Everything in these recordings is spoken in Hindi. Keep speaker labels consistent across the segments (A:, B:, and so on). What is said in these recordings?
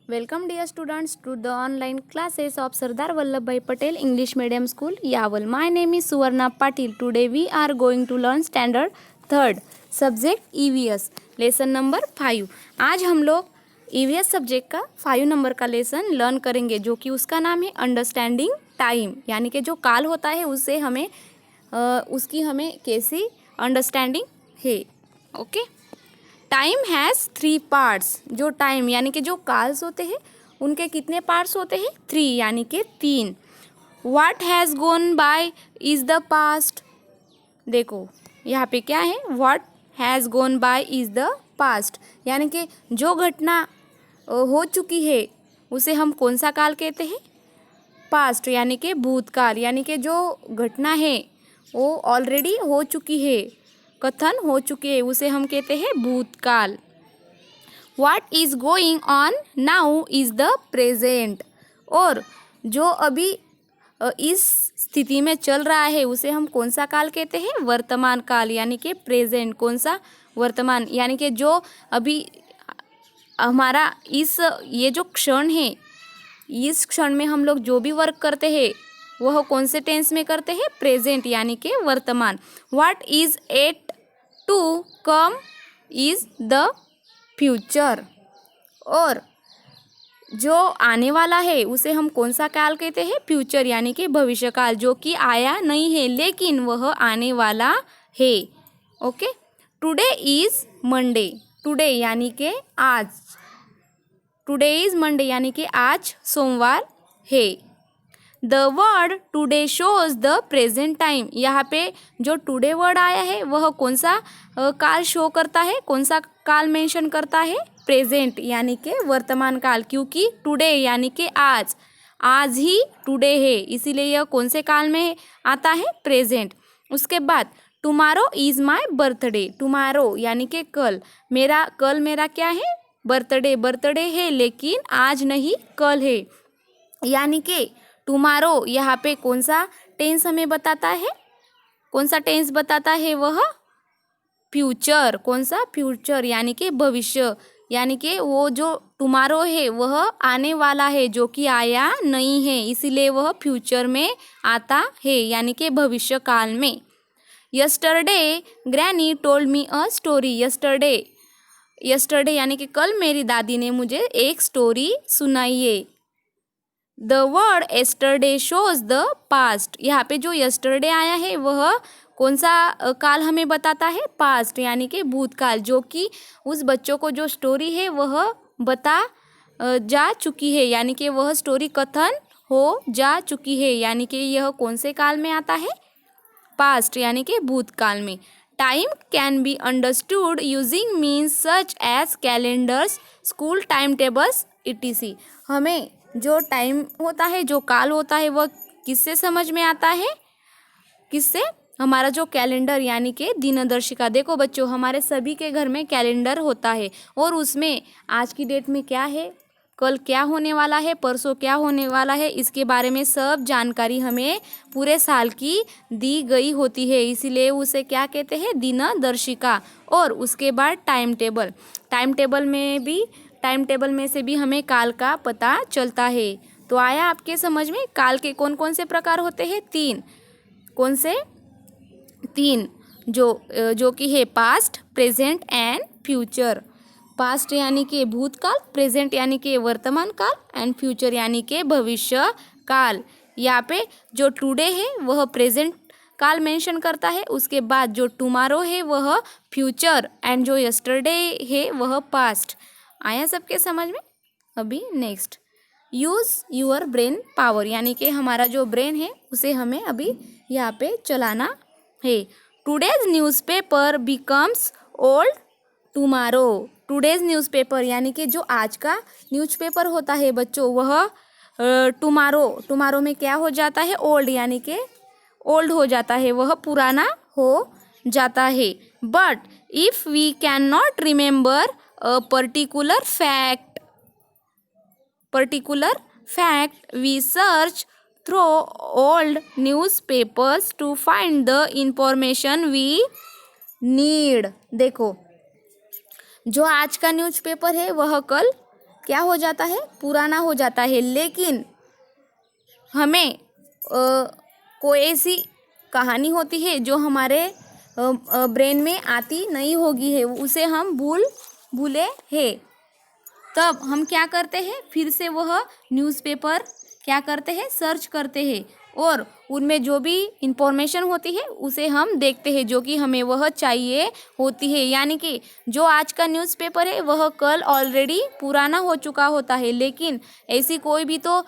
A: Welcome dear students to the online classes of Sardar Vallabhbhai Patel English Medium School, Yaval. My name is Suvarna Patil. Today we are going to learn standard 3rd subject EVS lesson number 5. आज हम लोग EVS सब्जेक्ट का 5 नंबर का लेसन लर्न करेंगे जो कि उसका नाम है अंडरस्टैंडिंग टाइम, यानी कि जो काल होता है उससे हमें उसकी हमें कैसी अंडरस्टैंडिंग है. ओके. Time has 3 parts. जो टाइम यानी कि जो काल्स होते हैं उनके कितने पार्ट्स होते हैं? 3 यानी कि 3. What has gone by is the past. देखो यहाँ पे क्या है, what has gone by is the past, यानी कि जो घटना हो चुकी है उसे हम कौन सा काल कहते हैं? पास्ट, यानी कि भूतकाल, यानी कि जो घटना है वो ऑलरेडी हो चुकी है, कथन हो चुके हैं, उसे हम कहते हैं भूतकाल. What is going on now is the present. और जो अभी इस स्थिति में चल रहा है उसे हम कौन सा काल कहते हैं? वर्तमान काल, यानी कि प्रेजेंट. कौन सा? वर्तमान, यानी कि जो अभी हमारा ये जो क्षण है, इस क्षण में हम लोग जो भी वर्क करते हैं वह कौन से टेंस में करते हैं? प्रेजेंट, यानी कि वर्तमान. What is yet to come is the future. और जो आने वाला है उसे हम कौन सा काल कहते हैं? फ्यूचर, यानी कि भविष्य काल, जो कि आया नहीं है लेकिन वह आने वाला है. Okay. Today is Monday. Today यानी कि आज. टुडे इज मंडे यानी कि आज सोमवार है. The word today shows the present time. यहाँ पे जो टुडे वर्ड आया है वह कौन सा काल शो करता है? कौन सा काल मेंशन करता है? प्रेजेंट, यानी कि वर्तमान काल, क्योंकि टुडे यानी कि आज, आज ही टुडे है, इसीलिए यह कौन से काल में आता है? प्रेजेंट. उसके बाद tomorrow is my birthday. Tomorrow यानी कि कल. कल मेरा क्या है? बर्थडे. बर्थडे है लेकिन आज नहीं, कल है, यानी कि टुमारो यहाँ पे कौन सा टेंस हमें बताता है? कौन सा टेंस बताता है? वह फ्यूचर. कौन सा? फ्यूचर, यानी कि भविष्य, यानी कि वो जो टुमारो है वह आने वाला है जो कि आया नहीं है, इसीलिए वह फ्यूचर में आता है, यानी कि भविष्य काल में. Yesterday granny told me a story. Yesterday यानी कि कल मेरी दादी ने मुझे एक स्टोरी सुनाई है. The word yesterday shows the past. यहाँ पे जो यस्टरडे आया है वह कौन सा काल हमें बताता है? पास्ट, यानी कि भूतकाल, जो कि उस बच्चों को जो स्टोरी है वह बता जा चुकी है, यानी कि वह स्टोरी कथन हो जा चुकी है, यानी कि यह कौन से काल में आता है? पास्ट, यानी कि भूतकाल में. Time can be understood using means such as calendars, school time tables etc. हमें जो टाइम होता है, जो काल होता है, वह किससे समझ में आता है? किससे? हमारा जो कैलेंडर यानी कि दिनदर्शिका. देखो बच्चों, हमारे सभी के घर में कैलेंडर होता है और उसमें आज की डेट में क्या है, कल क्या होने वाला है, परसों क्या होने वाला है, इसके बारे में सब जानकारी हमें पूरे साल की दी गई होती है, इसीलिए उसे क्या कहते हैं? दिनदर्शिका. और उसके बाद टाइम टेबल. टाइम टेबल में से भी हमें काल का पता चलता है. तो आया आपके समझ में काल के कौन कौन से प्रकार होते हैं? 3. कौन से? 3, जो कि है past, present and future. Past यानी कि भूतकाल, प्रेजेंट यानी कि वर्तमान काल एंड फ्यूचर यानी कि भविष्य काल. यहाँ पे जो टुडे है वह प्रेजेंट काल मेंशन करता है, उसके बाद जो टुमारो है वह फ्यूचर एंड जो यस्टरडे है वह पास्ट. आया सबके समझ में? अभी next, use your brain power, यानी कि हमारा जो ब्रेन है उसे हमें अभी यहाँ पे चलाना है. Today's newspaper becomes old tomorrow. Today's newspaper यानी कि जो आज का न्यूज़पेपर होता है बच्चों, वह टुमारो में क्या हो जाता है? ओल्ड, यानी कि ओल्ड हो जाता है, वह पुराना हो जाता है. But if we can not remember a particular fact we search through old newspapers to find the information we need. देखो, जो आज का न्यूज़पेपर है वह कल क्या हो जाता है, पुराना हो जाता है। लेकिन हमें कोई ऐसी कहानी होती है जो हमारे ब्रेन में आती नहीं होगी है, उसे हम भूले हैं। तब हम क्या करते हैं, फिर से वह न्यूज़पेपर क्या करते हैं, सर्च करते हैं और उनमें जो भी इंफॉर्मेशन होती है उसे हम देखते हैं, जो कि हमें वह चाहिए होती है। यानी कि जो आज का न्यूज़पेपर है वह कल ऑलरेडी पुराना हो चुका होता है। लेकिन ऐसी कोई भी तो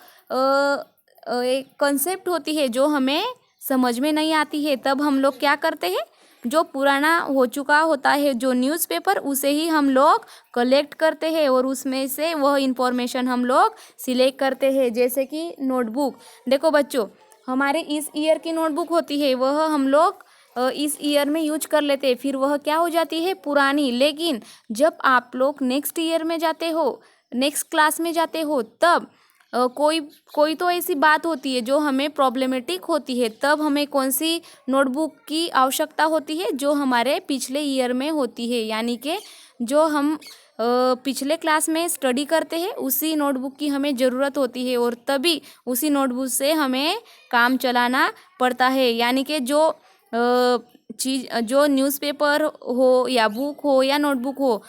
A: एक कंसेप्ट होती है जो हमें समझ में नहीं आती है। तब हम लोग क्या करते हैं, जो पुराना हो चुका होता है जो न्यूज़पेपर, उसे ही हम लोग कलेक्ट करते हैं और उसमें से वह इंफॉर्मेशन हम लोग सिलेक्ट करते हैं। जैसे कि नोटबुक, देखो बच्चों, हमारे इस ईयर की नोटबुक होती है, वह हम लोग इस ईयर में यूज कर लेते हैं, फिर वह क्या हो जाती है, पुरानी। लेकिन जब आप लोग नेक्स्ट ईयर में जाते हो, नेक्स्ट क्लास में जाते हो, तब कोई तो ऐसी बात होती है जो हमें प्रॉब्लमेटिक होती है। तब हमें कौन सी नोटबुक की आवश्यकता होती है, जो हमारे पिछले ईयर में होती है। यानी कि जो हम पिछले क्लास में स्टडी करते हैं उसी नोटबुक की हमें ज़रूरत होती है और तभी उसी नोटबुक से हमें काम चलाना पड़ता है। यानी कि जो चीज़, जो न्यूज़पेपर हो या बुक हो या नोटबुक हो,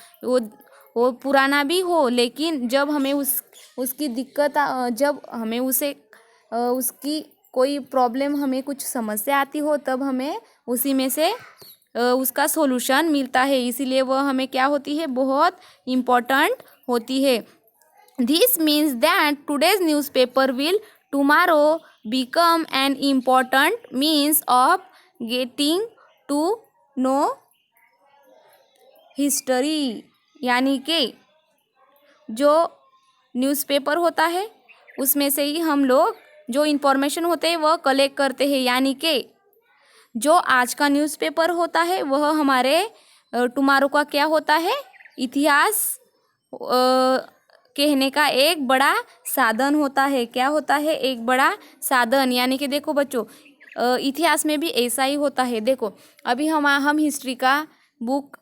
A: वो पुराना भी हो, लेकिन जब हमें उसकी दिक्कत, जब हमें उसकी कोई प्रॉब्लम, हमें कुछ समस्या आती हो, तब हमें उसी में से उसका सॉल्यूशन मिलता है। इसीलिए वह हमें क्या होती है, बहुत इम्पोर्टेंट होती है। This means that today's newspaper will tomorrow become an important means of getting to know history. यानी कि जो न्यूज़पेपर होता है उसमें से ही हम लोग जो इन्फॉर्मेशन होते हैं वह कलेक्ट करते हैं। यानी कि जो आज का न्यूज़पेपर होता है वह हमारे टुमारो का क्या होता है, इतिहास कहने का एक बड़ा साधन होता है। क्या होता है, एक बड़ा साधन। यानी कि देखो बच्चों, इतिहास में भी ऐसा ही होता है। देखो अभी हम हिस्ट्री का बुक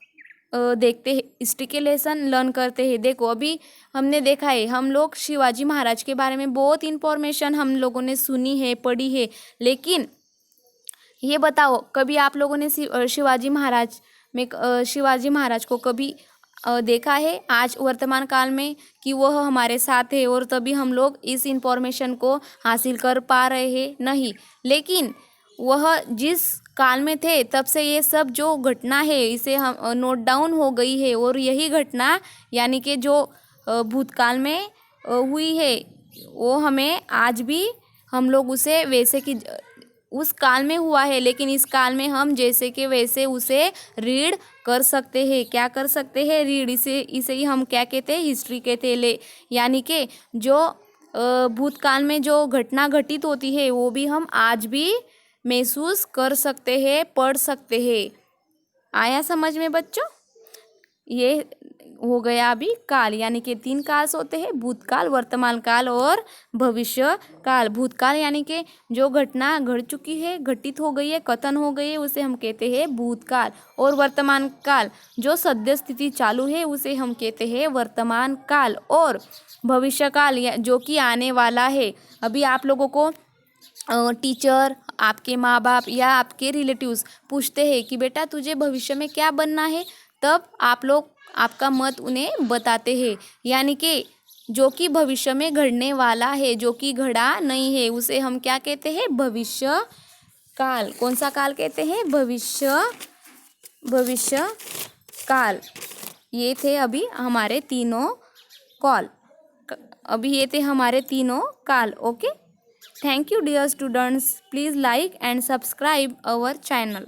A: देखते हैं, हिस्ट्री के लेसन लर्न करते हैं। देखो अभी हमने देखा है, हम लोग शिवाजी महाराज के बारे में बहुत इन्फॉर्मेशन हम लोगों ने सुनी है, पढ़ी है। लेकिन ये बताओ, कभी आप लोगों ने शिवाजी महाराज को कभी देखा है आज वर्तमान काल में कि वह हमारे साथ है और तभी हम लोग इस इन्फॉर्मेशन को हासिल कर पा रहे हैं? नहीं। लेकिन वह जिस काल में थे तब से ये सब जो घटना है इसे हम नोट डाउन हो गई है और यही घटना यानी कि जो भूतकाल में हुई है वो हमें आज भी हम लोग उसे वैसे कि उस काल में हुआ है, लेकिन इस काल में हम जैसे कि वैसे उसे रीड कर सकते हैं। क्या कर सकते हैं, रीड। इसे ही हम क्या कहते हैं, हिस्ट्री कहते हैं। यानी कि जो भूतकाल में जो घटना घटित होती है वो भी हम आज भी महसूस कर सकते हैं, पढ़ सकते हैं। आया समझ में बच्चों? ये हो गया अभी काल, यानी कि 3 काल होते हैं, भूतकाल, वर्तमान काल और भविष्य काल। भूतकाल यानी कि जो घटना घट चुकी है, घटित हो गई है, कथन हो गई है, उसे हम कहते हैं भूतकाल। और वर्तमान काल जो सद्य स्थिति चालू है उसे हम कहते हैं वर्तमान काल। और भविष्य काल जो कि आने वाला है। अभी आप लोगों को टीचर, आपके माँ बाप या आपके रिलेटिव्स पूछते हैं कि बेटा तुझे भविष्य में क्या बनना है, तब आप लोग आपका मत उन्हें बताते हैं। यानी कि जो कि भविष्य में घड़ने वाला है, जो कि घड़ा नहीं है, उसे हम क्या कहते हैं, भविष्य काल। कौन सा काल कहते हैं, भविष्य काल। ये थे अभी हमारे तीनों काल। Okay, thank you dear students. Please like and subscribe our channel.